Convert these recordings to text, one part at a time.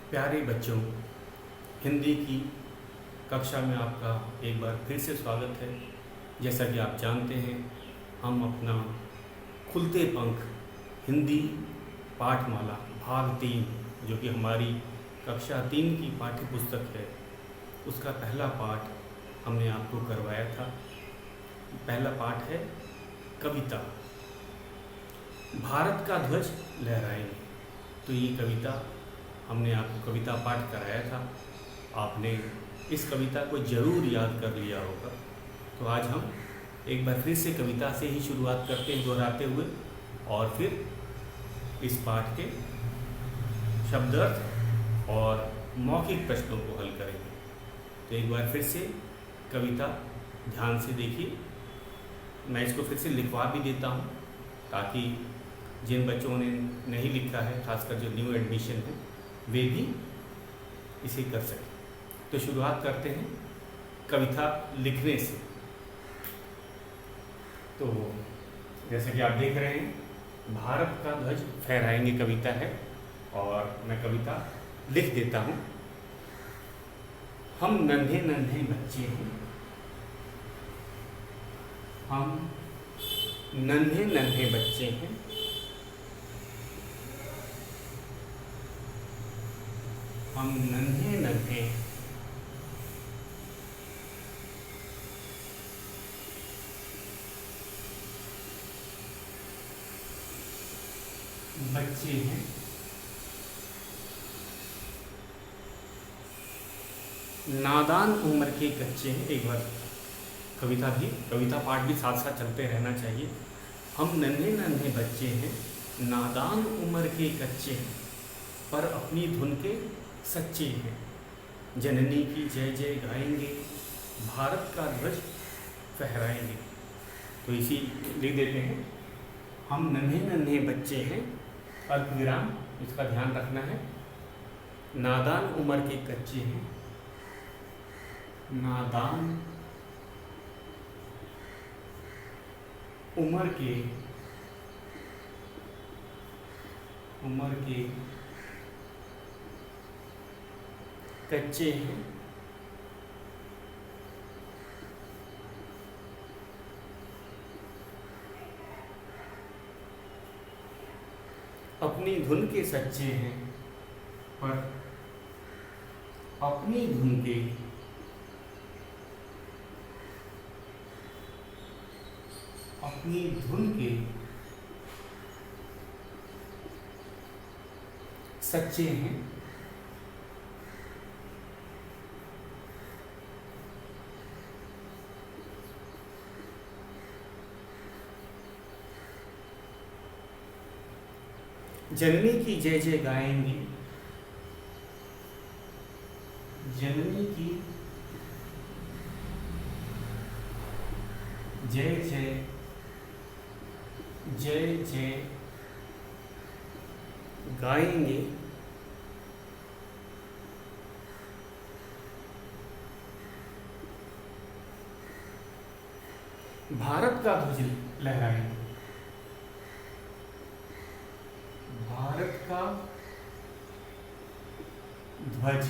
प्यारे बच्चों, हिंदी की कक्षा में आपका एक बार फिर से स्वागत है। जैसा कि आप जानते हैं, हम अपना खुलते पंख हिंदी पाठमाला भाग 3, जो कि हमारी कक्षा 3 की पाठ्य पुस्तक है, उसका पहला पाठ हमने आपको करवाया था। पहला पाठ है कविता, भारत का ध्वज लहराएंगे। तो ये कविता हमने आपको कविता पाठ कराया था। आपने इस कविता को ज़रूर याद कर लिया होगा। तो आज हम एक बार फिर से कविता से ही शुरुआत करते हैं, दोहराते हुए, और फिर इस पाठ के शब्दार्थ और मौखिक प्रश्नों को हल करेंगे। तो एक बार फिर से कविता ध्यान से देखिए। मैं इसको फिर से लिखवा भी देता हूँ, ताकि जिन बच्चों ने नहीं लिखा है, खासकर जो न्यू एडमिशन है, वे भी इसे कर सकें। तो शुरुआत करते हैं कविता लिखने से। तो जैसे कि आप देख रहे हैं, भारत का ध्वज फहराएंगे कविता है, और मैं कविता लिख देता हूँ। हम नन्हे नन्हे बच्चे हैं, हम नन्हे नन्हे बच्चे हैं, हम नन्हे नन्हे बच्चे हैं, नादान उम्र के कच्चे हैं। एक बार कविता पाठ भी साथ साथ चलते रहना चाहिए। हम नन्हे नन्हे बच्चे हैं, नादान उम्र के कच्चे हैं, पर अपनी धुन के सच्चे हैं। जननी की जय जय गाएंगे, भारत का ध्वज फहराएंगे। तो इसी लिख देते हैं, हम नन्हे नन्हे बच्चे हैं, अल्प विराम, इसका ध्यान रखना है। नादान उम्र के कच्चे हैं, नादान उम्र के कच्चे हैं, अपनी धुन के सच्चे हैं, पर अपनी धुन के सच्चे हैं। जननी की जय जय गाएंगे, जननी की जय जय गाएंगे, भारत का ध्वज लहराएंगे, भारत का ध्वज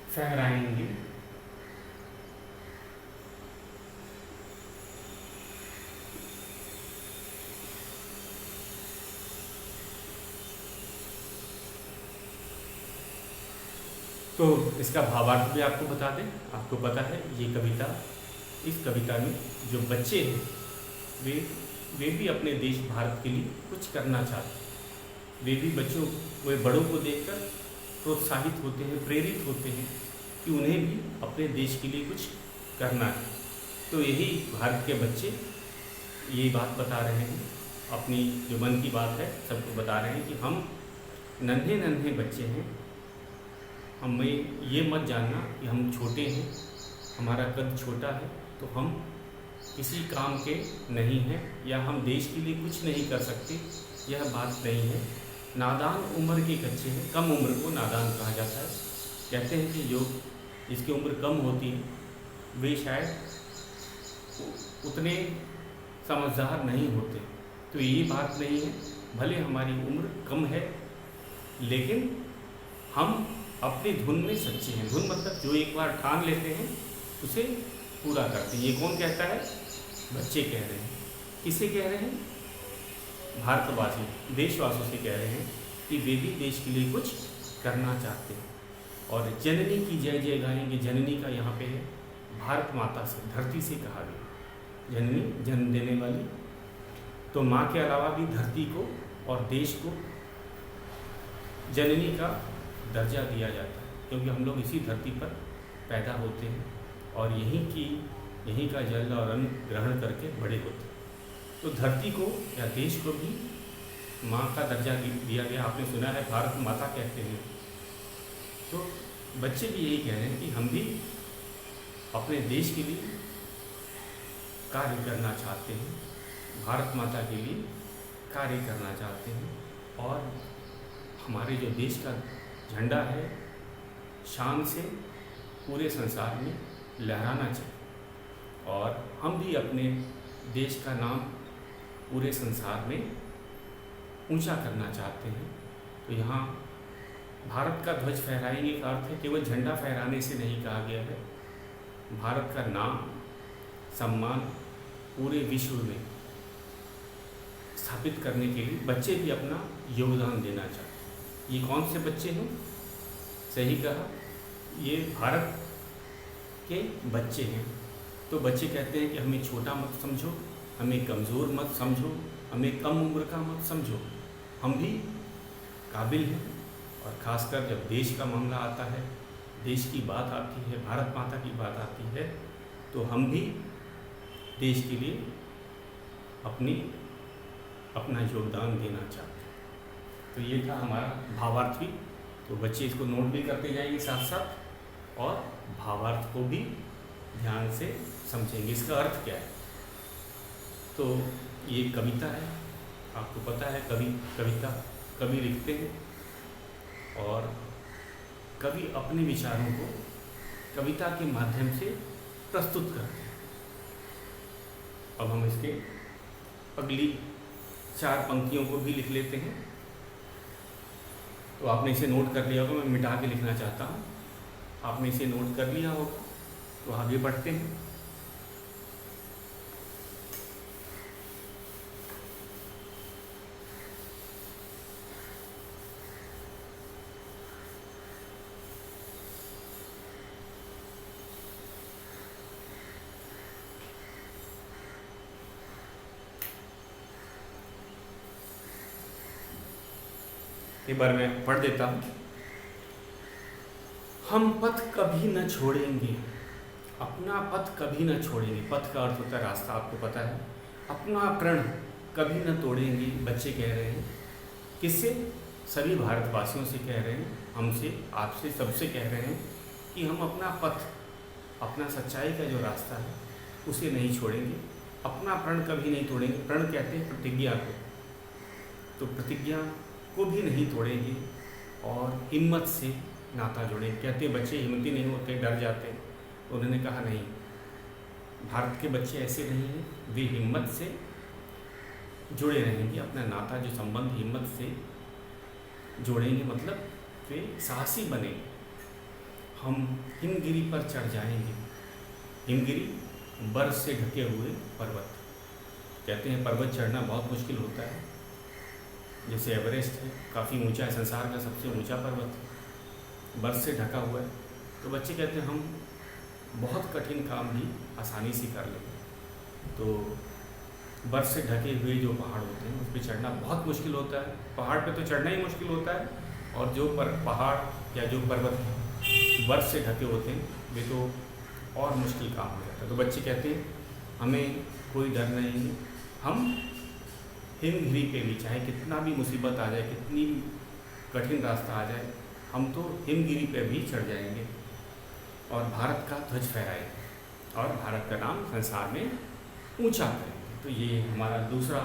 फहराएंगे, तो इसका भावार्थ भी आपको बता दें। आपको पता है, ये कविता, इस कविता में जो बच्चे हैं, वे भी अपने देश भारत के लिए कुछ करना चाहते हैं। वे भी वे बड़ों को देखकर प्रोत्साहित होते हैं, प्रेरित होते हैं कि उन्हें भी अपने देश के लिए कुछ करना है। तो यही भारत के बच्चे यही बात बता रहे हैं, अपनी जो मन की बात है सबको बता रहे हैं कि हम नन्हे नन्हे बच्चे हैं। हमें ये मत जानना कि हम छोटे हैं, हमारा कद छोटा है, तो हम किसी काम के नहीं हैं, या हम देश के लिए कुछ नहीं कर सकते, यह बात नहीं है। नादान उम्र के कच्चे हैं, कम उम्र को नादान कहा जाता है। कहते हैं कि जो जिसकी उम्र कम होती है, वे शायद उतने समझदार नहीं होते। तो ये बात नहीं है, भले हमारी उम्र कम है लेकिन हम अपनी धुन में सच्चे हैं। धुन मतलब जो एक बार ठान लेते हैं उसे पूरा करते हैं। ये कौन कहता है? बच्चे कह रहे हैं। किसे कह रहे हैं? भारतवासी, देशवासियों से कह रहे हैं कि वे भी देश के लिए कुछ करना चाहते हैं। और जननी की जय जय गाएंगे। जननी का यहाँ पे है भारत माता से, धरती से कहा गया। जननी, जन्म देने वाली। तो माँ के अलावा भी धरती को और देश को जननी का दर्जा दिया जाता है, क्योंकि हम लोग इसी धरती पर पैदा होते हैं और यहीं का जल और अन्न ग्रहण करके बड़े होते हैं। तो धरती को या देश को भी माँ का दर्जा दिया गया। आपने सुना है भारत माता कहते हैं। तो बच्चे भी यही कह रहे हैं कि हम भी अपने देश के लिए कार्य करना चाहते हैं, भारत माता के लिए कार्य करना चाहते हैं और हमारे जो देश का झंडा है शान से पूरे संसार में लहराना चाहिए और हम भी अपने देश का नाम पूरे संसार में ऊंचा करना चाहते हैं। तो यहाँ भारत का ध्वज फहराएंगे का अर्थ है केवल झंडा फहराने से नहीं कहा गया है। भारत का नाम, सम्मान पूरे विश्व में स्थापित करने के लिए बच्चे भी अपना योगदान देना चाहते हैं। ये कौन से बच्चे हैं? सही कहा, ये भारत के बच्चे हैं। तो बच्चे कहते हैं कि हमें छोटा मत समझो, हमें कमज़ोर मत समझो, हमें कम उम्र का मत समझो, हम भी काबिल हैं। और ख़ासकर जब देश का मामला आता है, देश की बात आती है, भारत माता की बात आती है, तो हम भी देश के लिए अपना योगदान देना चाहते हैं। तो ये था हमारा भावार्थ भी। तो बच्चे इसको नोट भी करते जाएंगे साथ साथ और भावार्थ को भी ध्यान से समझेंगे, इसका अर्थ क्या है। तो ये कविता है, आपको पता है कवि लिखते हैं और कवि अपने विचारों को कविता के माध्यम से प्रस्तुत करते हैं। अब हम इसके अगली 4 पंक्तियों को भी लिख लेते हैं। तो आपने इसे नोट कर लिया होगा, मैं मिटा के लिखना चाहता हूँ। आपने इसे नोट कर लिया होगा, तो आगे बढ़ते हैं। एक बार मैं पढ़ देता हूँ। हम पथ कभी न छोड़ेंगे, अपना पथ कभी न छोड़ेंगे। पथ का अर्थ होता है रास्ता, आपको पता है। अपना प्रण कभी न तोड़ेंगे, बच्चे कह रहे हैं। किससे? सभी भारतवासियों से कह रहे हैं, हमसे, आपसे, सबसे कह रहे हैं कि हम अपना पथ, अपना सच्चाई का जो रास्ता है उसे नहीं छोड़ेंगे, अपना प्रण कभी नहीं तोड़ेंगे। प्रण कहते हैं प्रतिज्ञा को, तो प्रतिज्ञा को भी नहीं तोड़ेंगे और हिम्मत से नाता जोड़ेंगे। कहते बच्चे हिम्मती नहीं होते, डर जाते हैं। तो उन्होंने कहा नहीं, भारत के बच्चे ऐसे नहीं हैं, वे हिम्मत से जुड़े रहेंगे, अपना नाता जो संबंध हिम्मत से जोड़ेंगे, मतलब वे साहसी बने। हम हिमगिरी पर चढ़ जाएंगे। हिमगिरी बर्फ से ढके हुए पर्वत। कहते हैं पर्वत चढ़ना बहुत मुश्किल होता है, जैसे एवरेस्ट है, काफ़ी ऊंचा है, संसार का सबसे ऊंचा पर्वत है, बर्फ से ढका हुआ है। तो बच्चे कहते हैं हम बहुत कठिन काम भी आसानी से कर लेंगे। तो बर्फ से ढके हुए जो पहाड़ होते हैं उस पर चढ़ना बहुत मुश्किल होता है। पहाड़ पे तो चढ़ना ही मुश्किल होता है, और जो पहाड़ या जो पर्वत बर्फ से ढके होते हैं वे तो और मुश्किल काम हो जाता है। तो बच्चे कहते हैं हमें कोई डर नहीं है, हम हिमगिरी पे भी, चाहे कितना भी मुसीबत आ जाए, कितनी भी कठिन रास्ता आ जाए, हम तो हिमगिरी पे भी चढ़ जाएंगे और भारत का ध्वज फहराएंगे और भारत का नाम संसार में ऊंचा करेंगे। तो ये हमारा दूसरा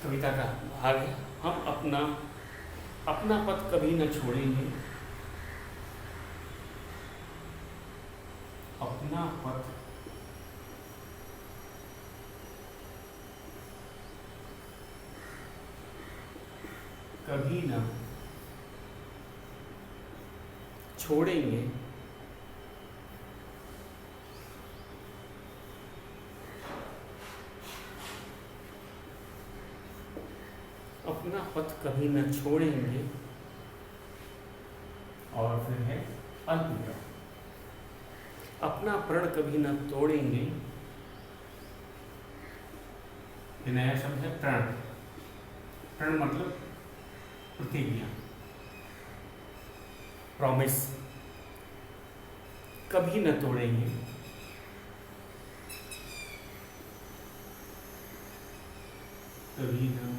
कविता का भाग है। हम अपना पथ कभी न छोड़ेंगे, अपना पथ कभी ना छोड़ेंगे अपना पथ कभी न छोड़ेंगे। और फिर है अल्पविराम, अपना प्रण कभी न तोड़ेंगे। ये नया शब्द है प्रण। प्रण मतलब प्रतिज्ञा, प्रॉमिस। कभी न तोड़ेंगे, कभी न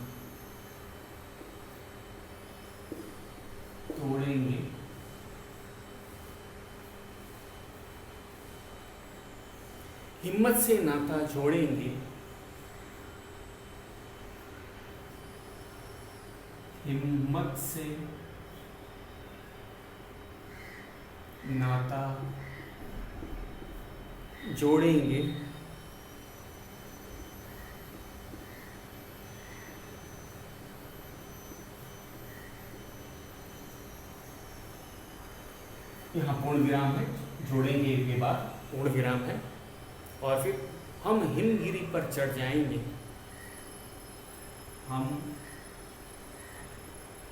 तोड़ेंगे हिम्मत से नाता जोड़ेंगे। हिम्मत से नाता जोड़ेंगे। यहाँ पूर्ण विराम है, जोड़ेंगे के बाद पूर्ण विराम है। और फिर हम हिमगिरी पर चढ़ जाएंगे। हम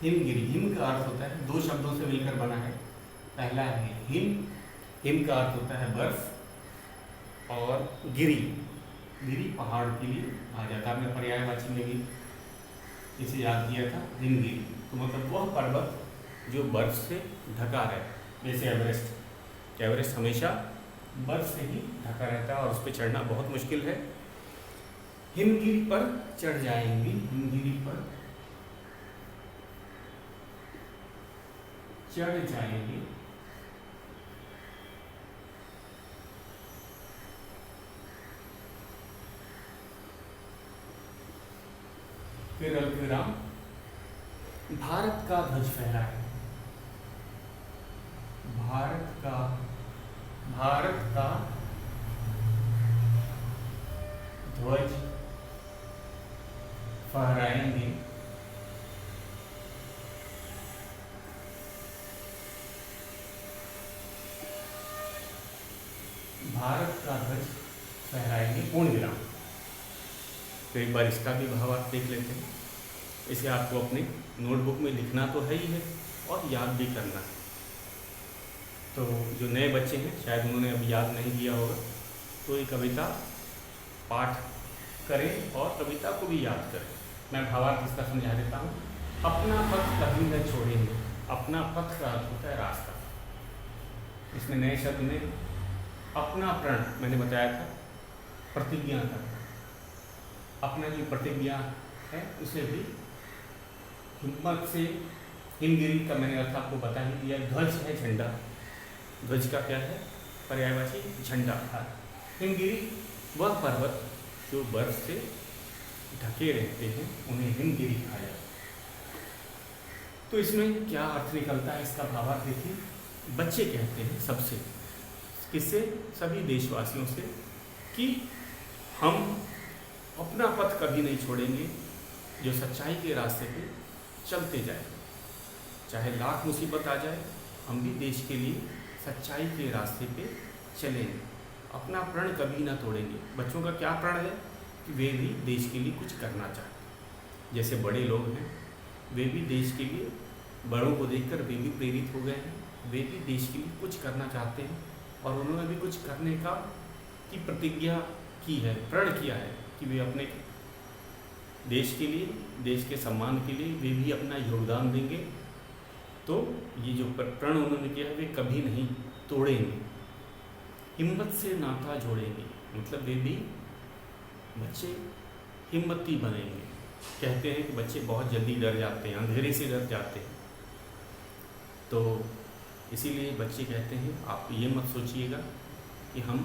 हिमगिरी, हिम का अर्थ होता है, दो शब्दों से मिलकर बना है। पहला है हिम, हिम का अर्थ होता है बर्फ, और गिरी, गिरी पहाड़ के लिए आ जाता है। हमने पर्यायवाची में भी इसे याद किया था, हिमगिरी तो मतलब वह पर्वत जो बर्फ से ढका रहे, जैसे एवरेस्ट। एवरेस्ट हमेशा बर्फ से ही ढका रहता है और उस पर चढ़ना बहुत मुश्किल है। हिमगिरी पर चढ़ जाएंगे, हिमगिरी पर चढ़ जाएंगे। फिर अल्पविराम, भारत का ध्वज फहराए। भारत का ध्वज फहराएंगे। भारत का ध्वज फहराएंगे, पूर्ण विराम। तो एक बार इसका भी भाव आप देख लेते हैं। इसे आपको अपने नोटबुक में लिखना तो है ही है और याद भी करना है। तो जो नए बच्चे हैं शायद उन्होंने अभी याद नहीं किया होगा, तो ये कविता पाठ करें और कविता को भी याद करें। मैं भावार्थ इसका समझा देता हूँ। अपना पथ कभी न छोड़ेंगे। अपना पथ का अर्थ होता है रास्ता। इसमें नए शब्द में अपना प्रण मैंने बताया था, प्रतिज्ञा का। अपना जो प्रतिज्ञा है उसे भी हिम्मत से, हिमगिरी का मैंने अर्थ आपको बता ही दिया। ध्वज है झंडा, ध्वज का क्या है पर्यायवाची, झंडा था। हिमगिरी वह पर्वत जो बर्फ से ढके रहते हैं, उन्हें हिमगिरी कहा जाता है। तो इसमें क्या अर्थ निकलता है, इसका भावार्थ देखिए। बच्चे कहते हैं सबसे, किससे, सभी देशवासियों से, कि हम अपना पथ कभी नहीं छोड़ेंगे, जो सच्चाई के रास्ते पे चलते जाए। चाहे लाख मुसीबत आ जाए, हम भी देश के लिए सच्चाई के रास्ते पे चलेंगे। अपना प्रण कभी ना तोड़ेंगे। बच्चों का क्या प्रण है कि वे भी देश के लिए कुछ करना चाहते। जैसे बड़े लोग हैं, वे भी देश के लिए, बड़ों को देखकर वे भी प्रेरित हो गए हैं, वे भी देश के लिए कुछ करना चाहते हैं और उन्होंने भी कुछ करने का की प्रतिज्ञा की है, प्रण किया है कि वे अपने देश के लिए, देश के सम्मान के लिए वे भी अपना योगदान देंगे। तो ये जो प्रण उन्होंने किया है वे कभी नहीं तोड़ेंगे। हिम्मत से नाता जोड़ेंगे, मतलब वे भी बच्चे हिम्मती बनेंगे। कहते हैं कि बच्चे बहुत जल्दी डर जाते हैं, अंधेरे से डर जाते हैं। तो इसीलिए बच्चे कहते हैं आप ये मत सोचिएगा कि हम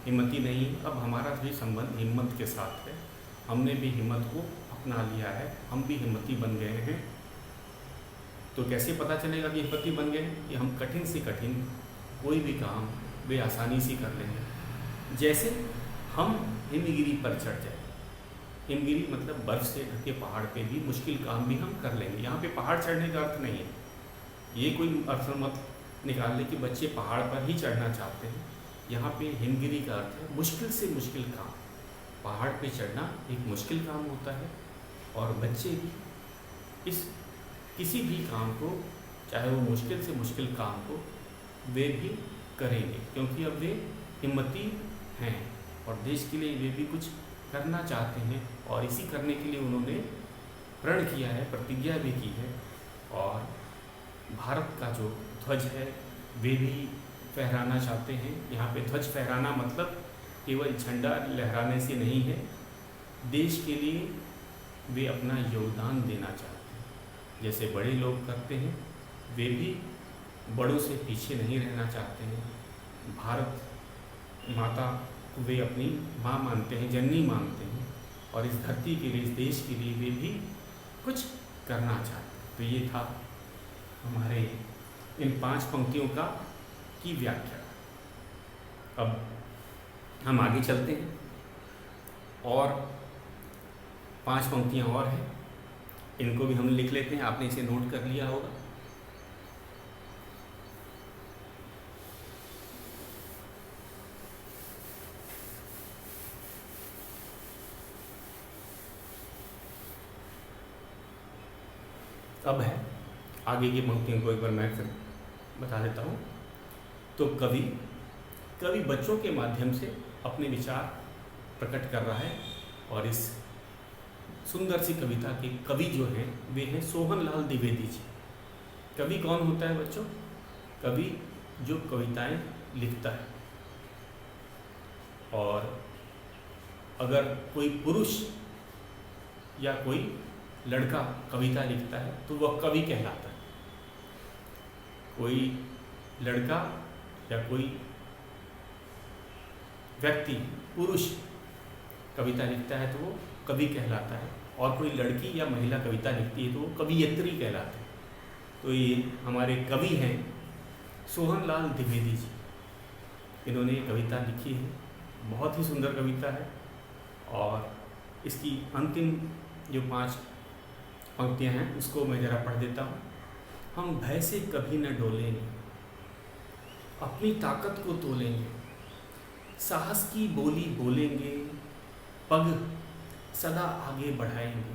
हिम्मती नहीं, अब हमारा भी संबंध हिम्मत के साथ है। हमने भी हिम्मत को अपना लिया है, हम भी हिम्मती बन गए हैं। तो कैसे पता चलेगा कि हिम्मती बन गए कि हम कठिन से कठिन कोई भी काम वे आसानी से कर लेंगे। जैसे हम हिमगिरी पर चढ़ जाए। हिमगिरी मतलब बर्फ से ढके पहाड़ पे भी मुश्किल काम भी हम कर लेंगे। यहाँ पे पहाड़ चढ़ने का अर्थ नहीं है, ये कोई अर्थ मत निकाल ले कि बच्चे पहाड़ पर ही चढ़ना चाहते हैं। यहाँ पे हिमगिरी का अर्थ है मुश्किल से मुश्किल काम। पहाड़ पे चढ़ना एक मुश्किल काम होता है और बच्चे भी इस किसी भी काम को, चाहे वो मुश्किल से मुश्किल काम को, वे भी करेंगे क्योंकि अब वे हिम्मती हैं और देश के लिए वे भी कुछ करना चाहते हैं और इसी करने के लिए उन्होंने प्रण किया है, प्रतिज्ञा भी की है। और भारत का जो ध्वज है वे भी फहराना चाहते हैं। यहाँ पे ध्वज फहराना मतलब केवल झंडा लहराने से नहीं है, देश के लिए वे अपना योगदान देना चाहते हैं। जैसे बड़े लोग करते हैं, वे भी बड़ों से पीछे नहीं रहना चाहते हैं। भारत माता को वे अपनी माँ मानते हैं, जननी मानते हैं और इस धरती के लिए, इस देश के लिए वे भी कुछ करना चाहते हैं। तो ये था हमारे इन 5 पंक्तियों की व्याख्या। अब हम आगे चलते हैं और 5 पंक्तियाँ और हैं, इनको भी हम लिख लेते हैं। आपने इसे नोट कर लिया होगा। अब है आगे की पंक्तियों को एक बार मैं फिर बता देता हूँ। तो कवि बच्चों के माध्यम से अपने विचार प्रकट कर रहा है और इस सुंदर सी कविता के कवि जो हैं वे हैं सोहनलाल द्विवेदी जी। कवि कौन होता है बच्चों? कवि जो कविताएं लिखता है। और अगर कोई पुरुष या कोई लड़का कविता लिखता है तो वह कवि कहलाता है। कोई लड़का या कोई व्यक्ति पुरुष कविता लिखता है तो वो कवि कहलाता है और कोई लड़की या महिला कविता लिखती है तो वो कवियत्री कहलाते हैं। तो ये हमारे कवि हैं सोहनलाल द्विवेदी जी। इन्होंने ये कविता लिखी है, बहुत ही सुंदर कविता है और इसकी अंतिम जो 5 पंक्तियाँ हैं उसको मैं ज़रा पढ़ देता हूँ। हम भय से कभी न डोलेंगे, अपनी ताकत को तोलेंगे, साहस की बोली बोलेंगे, पग सदा आगे बढ़ाएंगे,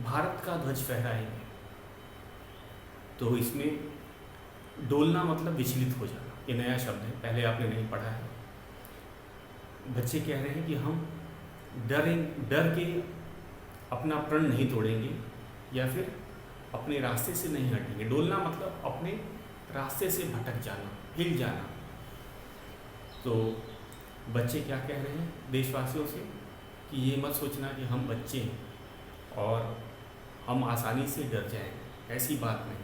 भारत का ध्वज फहराएंगे। तो इसमें डोलना मतलब विचलित हो जाना, ये नया शब्द है, पहले आपने नहीं पढ़ा है। बच्चे कह रहे हैं कि हम डर के अपना प्रण नहीं तोड़ेंगे या फिर अपने रास्ते से नहीं हटेंगे। डोलना मतलब अपने रास्ते से भटक जाना, हिल जाना। तो बच्चे क्या कह रहे हैं देशवासियों से कि ये मत सोचना कि हम बच्चे हैं और हम आसानी से डर जाएंगे, ऐसी बात नहीं।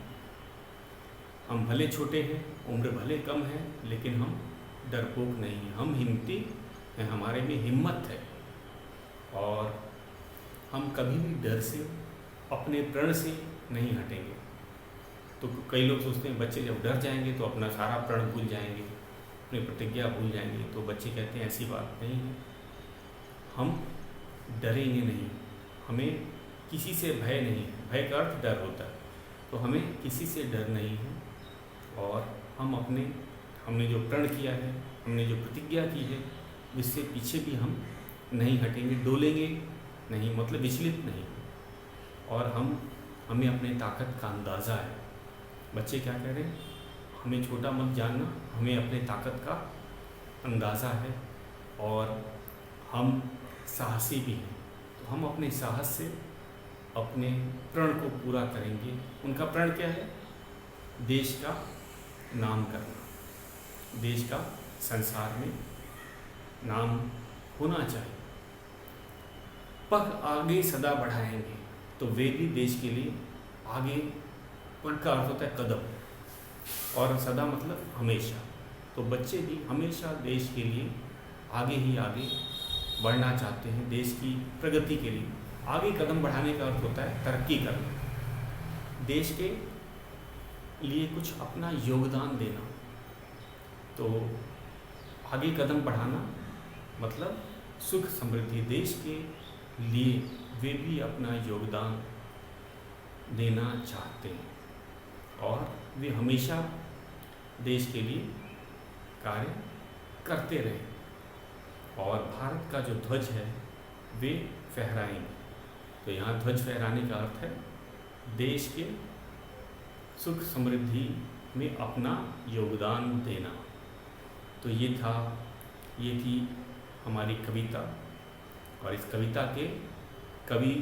हम भले छोटे हैं, उम्र भले कम है, लेकिन हम डरपोक नहीं हैं, हम हिम्मती हैं, हमारे में हिम्मत है और हम कभी भी डर से, अपने प्रण से नहीं हटेंगे। तो कई लोग सोचते हैं बच्चे जब डर जाएंगे तो अपना सारा प्रण भूल जाएंगे, अपनी प्रतिज्ञा भूल जाएंगे। तो बच्चे कहते हैं ऐसी बात नहीं है, हम डरेंगे नहीं, हमें किसी से भय नहीं है। भय का अर्थ डर होता है, तो हमें किसी से डर नहीं है और हमने जो प्रण किया है, हमने जो प्रतिज्ञा की है, इससे पीछे भी हम नहीं हटेंगे, डोलेंगे नहीं, मतलब विचलित नहीं। और हमें अपने ताकत का अंदाज़ा है। बच्चे क्या कह रहे हैं, हमें छोटा मत जानना, हमें अपने ताकत का अंदाज़ा है और हम साहसी भी हैं। तो हम अपने साहस से अपने प्रण को पूरा करेंगे। उनका प्रण क्या है? देश का नाम करना, देश का संसार में नाम होना चाहिए। पग आगे सदा बढ़ाएंगे, तो वे भी देश के लिए आगे, पग का अर्थ होता है कदम और सदा मतलब हमेशा। तो बच्चे भी हमेशा देश के लिए आगे ही आगे बढ़ना चाहते हैं। देश की प्रगति के लिए आगे कदम बढ़ाने का अर्थ होता है तरक्की करना, देश के लिए कुछ अपना योगदान देना। तो आगे कदम बढ़ाना मतलब सुख समृद्धि, देश के लिए वे भी अपना योगदान देना चाहते हैं और वे हमेशा देश के लिए कार्य करते रहे और भारत का जो ध्वज है वे फहराएंगे। तो यहाँ ध्वज फहराने का अर्थ है देश के सुख समृद्धि में अपना योगदान देना। तो ये थी हमारी कविता और इस कविता के कवि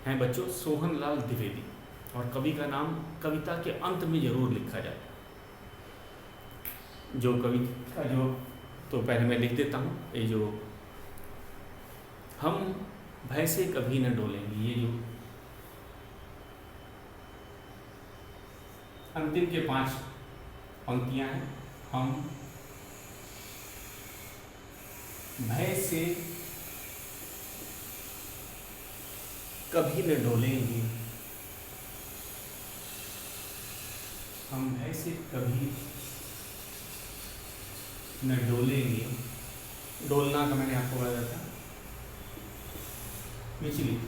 हैं बच्चों सोहनलाल द्विवेदी और कवि का नाम कविता के अंत में जरूर लिखा जाता है। जो कविता जो तो पहले मैं लिख देता हूँ, ये जो हम भय से कभी न डोलेंगे, ये जो अंतिम के 5 पंक्तियां हैं। हम भय से कभी न डोलेंगे, हम भय से कभी न डोलेंगे। डोलना का मैंने आपको बताया था पिछली,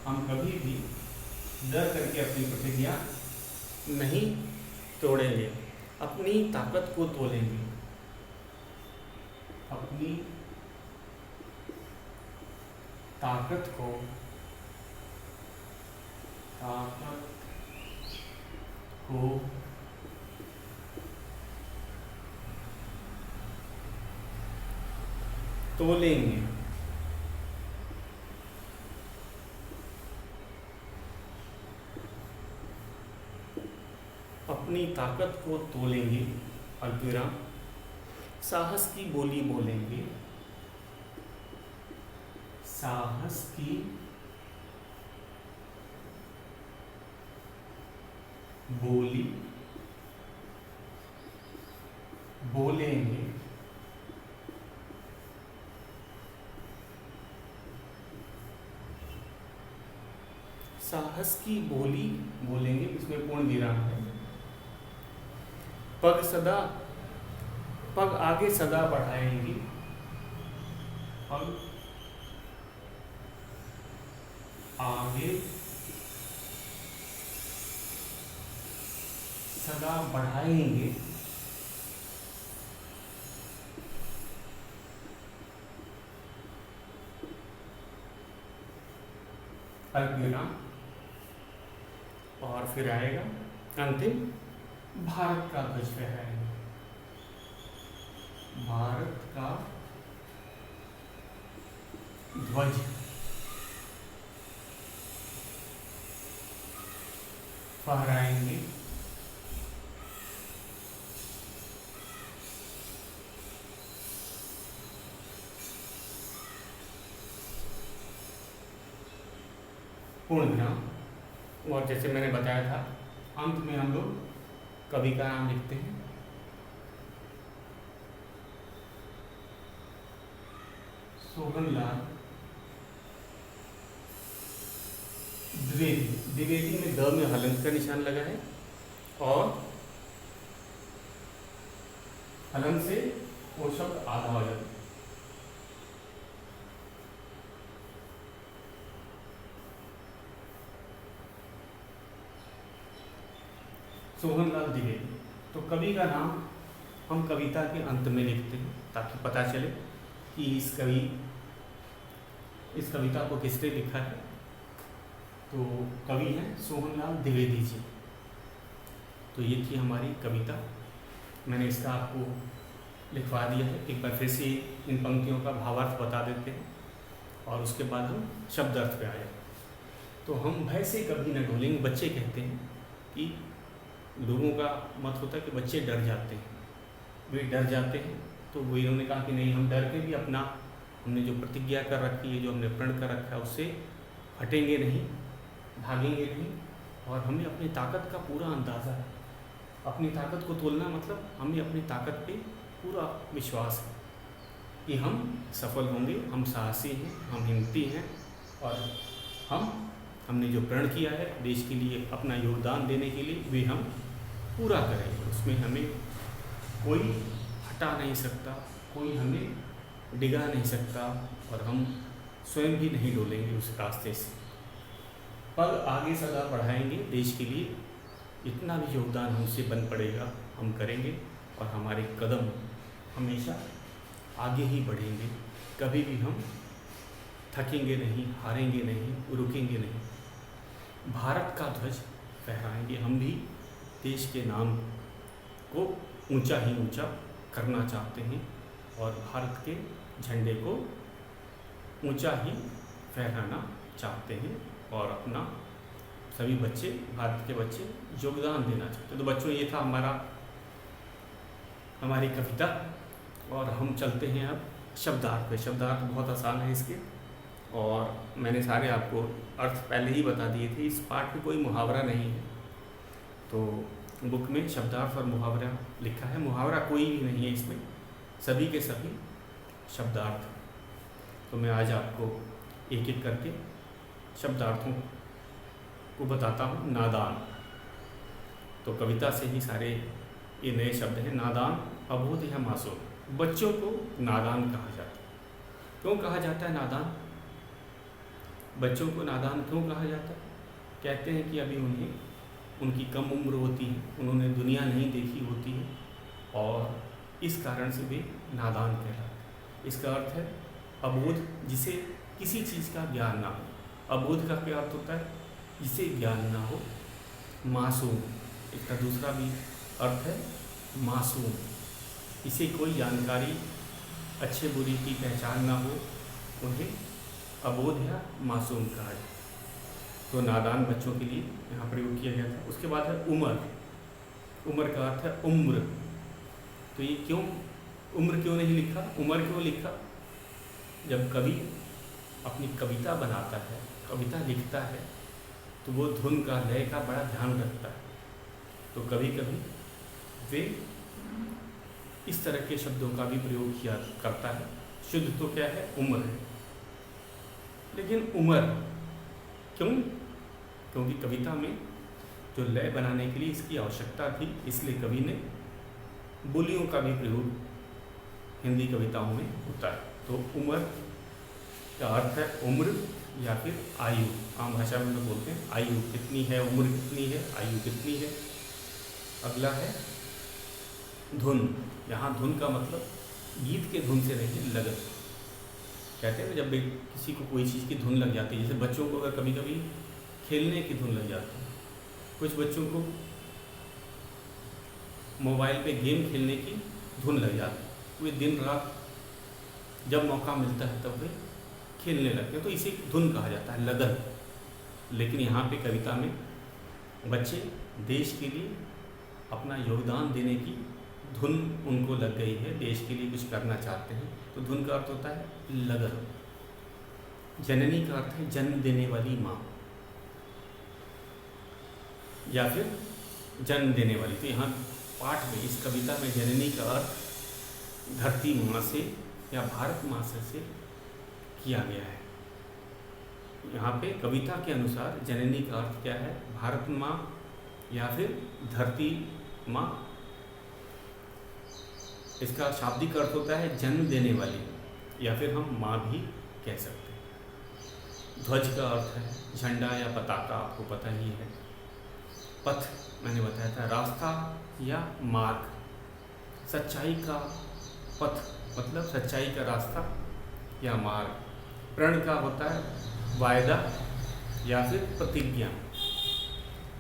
हम कभी भी डर करके अपनी प्रतिज्ञा नहीं तोड़ेंगे, अपनी ताकत को तोलेंगे, अपनी ताकत को तोलेंगे। अपनी ताकत को तोलेंगे, अल्पविराम, साहस की बोली बोलेंगे, साहस की बोली बोलेंगे, साहस की बोली बोलेंगे, इसमें पूर्ण विराम है। पग आगे सदा बढ़ाएंगे, पग आगे सदा बढ़ाएंगे, अल्पविराम, और फिर आएगा अंतिम, भारत का ध्वज फहराएंगे, भारत का ध्वज फहराएंगे, पूर्ण विराम। और जैसे मैंने बताया था अंत में हम लोग कवि का नाम लिखते हैं, सोहनलाल द्विवेदी। द्विवेदी में द में हलंत का निशान लगा है और हलंत से वो शब्द आधा हो जाता है। सोहनलाल द्विवेदी। तो कवि का नाम हम कविता के अंत में लिखते हैं ताकि पता चले कि इस कविता को किसने लिखा है। तो कवि हैं सोहनलाल द्विवेदी जी। तो ये थी हमारी कविता, मैंने इसका आपको लिखवा दिया है। एक बार फिर से इन पंक्तियों का भावार्थ बता देते हैं और उसके बाद हम शब्द अर्थ पे आ जाए। तो हम भय से कभी न डोलेंगे। बच्चे कहते हैं कि लोगों का मत होता है कि बच्चे डर जाते हैं, वे डर जाते हैं। तो वो इन्होंने कहा कि नहीं, हम डर के भी अपना हमने जो प्रतिज्ञा कर रखी है, जो हमने प्रण कर रखा है, उससे हटेंगे नहीं, भागेंगे नहीं। और हमें अपनी ताकत का पूरा अंदाज़ा है। अपनी ताकत को तोलना मतलब हमें अपनी ताकत पे पूरा विश्वास है कि हम सफल होंगे, हम साहसी हैं, हम हिम्मती हैं और हमने जो प्रण किया है देश के लिए अपना योगदान देने के लिए, वे हम पूरा करेंगे। उसमें हमें कोई हटा नहीं सकता, कोई हमें डिगा नहीं सकता और हम स्वयं भी नहीं डोलेंगे उस रास्ते से। पग आगे सदा बढ़ाएंगे देश के लिए, इतना भी योगदान हमसे बन पड़ेगा हम करेंगे, और हमारे कदम हमेशा आगे ही बढ़ेंगे। कभी भी हम थकेंगे नहीं, हारेंगे नहीं, रुकेंगे नहीं। भारत का ध्वज फहराएंगे हम भी, देश के नाम को ऊंचा ही ऊंचा करना चाहते हैं और भारत के झंडे को ऊंचा ही फहराना चाहते हैं, और अपना सभी बच्चे, भारत के बच्चे योगदान देना चाहते हैं। तो बच्चों, ये था हमारी कविता, और हम चलते हैं अब शब्दार्थ पे। शब्दार्थ बहुत आसान है इसके, और मैंने सारे आपको अर्थ पहले ही बता दिए थे। इस पाठ में कोई मुहावरा नहीं है, तो बुक में शब्दार्थ और मुहावरा लिखा है। मुहावरा कोई भी नहीं है इसमें, सभी के सभी शब्दार्थ। तो मैं आज आपको एक एक करके शब्दार्थों को बताता हूँ। नादान, तो कविता से ही सारे ये नए शब्द हैं। नादान, अबोध या मासूम। बच्चों को नादान कहा जाता है। क्यों कहा जाता है नादान? बच्चों को नादान क्यों कहा जाता है? कहते हैं कि अभी उनकी कम उम्र होती है, उन्होंने दुनिया नहीं देखी होती है, और इस कारण से वे नादान कहलाते हैं। इसका अर्थ है अबोध, जिसे किसी चीज़ का ज्ञान ना हो। अबोध का क्या अर्थ होता है? जिसे ज्ञान ना हो। मासूम, इसका दूसरा भी अर्थ है मासूम, इसे कोई जानकारी अच्छे बुरी की पहचान ना हो, उन्हें अबोध या मासूम कहा जाए। तो नादान बच्चों के लिए यहाँ प्रयोग किया गया था। उसके बाद है उम्र। उम्र का अर्थ है उम्र। तो ये क्यों उम्र क्यों नहीं लिखा, उम्र क्यों लिखा? जब कवि अपनी कविता बनाता है, कविता लिखता है, तो वो धुन का, लय का बड़ा ध्यान रखता है। तो कभी कभी वे इस तरह के शब्दों का भी प्रयोग किया करता है। शुद्ध तो क्या है? उम्र है। लेकिन उम्र क्यों? क्योंकि कविता में जो लय बनाने के लिए इसकी आवश्यकता थी, इसलिए कवि ने बोलियों का भी प्रयोग हिंदी कविताओं में होता है। तो उम्र का अर्थ है उम्र या फिर आयु। आम भाषा में लोग बोलते हैं आयु कितनी है, उम्र कितनी है, आयु कितनी है। अगला है धुन। यहाँ धुन का मतलब गीत के धुन से नहीं, लगन। कहते हैं ना, जब किसी को कोई चीज़ की धुन लग जाती है, जैसे बच्चों को अगर कभी कभी खेलने की धुन लग जाती है, कुछ बच्चों को मोबाइल पे गेम खेलने की धुन लग जाती है, वे दिन रात जब मौका मिलता है तब वे खेलने लगते हैं, तो इसे धुन कहा जाता है, लगन। लेकिन यहाँ पे कविता में बच्चे देश के लिए अपना योगदान देने की धुन उनको लग गई है, देश के लिए कुछ करना चाहते हैं, तो धुन का अर्थ होता है लगन। जननी का अर्थ है जन्म देने वाली माँ या फिर जन्म देने वाली। तो यहाँ पाठ में, इस कविता में जननी का अर्थ धरती माँ से या भारत माँ से किया गया है। यहाँ पे कविता के अनुसार जननी का अर्थ क्या है? भारत माँ या फिर धरती माँ। इसका शाब्दिक अर्थ होता है जन्म देने वाली, या फिर हम माँ भी कह सकते हैं। ध्वज का अर्थ है झंडा या पताका, आपको पता ही है। पथ मैंने बताया था, रास्ता या मार्ग। सच्चाई का पथ मतलब सच्चाई का रास्ता या मार्ग। प्रण का होता है वायदा या फिर प्रतिज्ञा,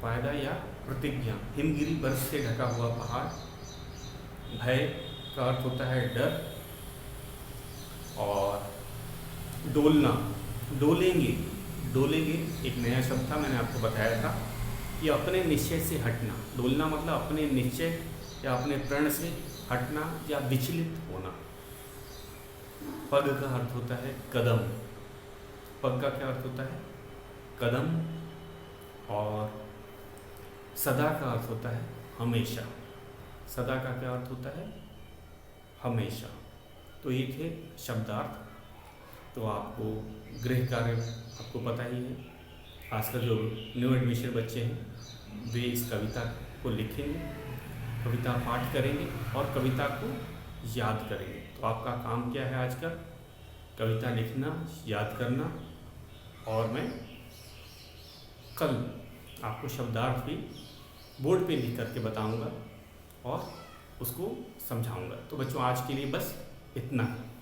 वायदा या प्रतिज्ञा। हिमगिरी, बर्फ से ढका हुआ पहाड़। भय का अर्थ होता है डर। और डोलना, डोलेंगे, डोलेंगे एक नया शब्द था, मैंने आपको बताया था कि अपने निश्चय से हटना। डोलना मतलब अपने निश्चय या अपने प्रण से हटना या विचलित होना। पग का अर्थ होता है कदम। पग का क्या अर्थ होता है? कदम। और सदा का अर्थ होता है हमेशा। सदा का क्या अर्थ होता है? हमेशा। तो ये थे शब्दार्थ। तो आपको गृह कार्य आपको पता ही है, खासकर जो न्यू एडमिशन बच्चे हैं वे इस कविता को लिखेंगे, कविता पाठ करेंगे और कविता को याद करेंगे। तो आपका काम क्या है आज का? कविता लिखना, याद करना, और मैं कल आपको शब्दार्थ भी बोर्ड पे लिख करके बताऊंगा और उसको समझाऊंगा। तो बच्चों आज के लिए बस इतना ही।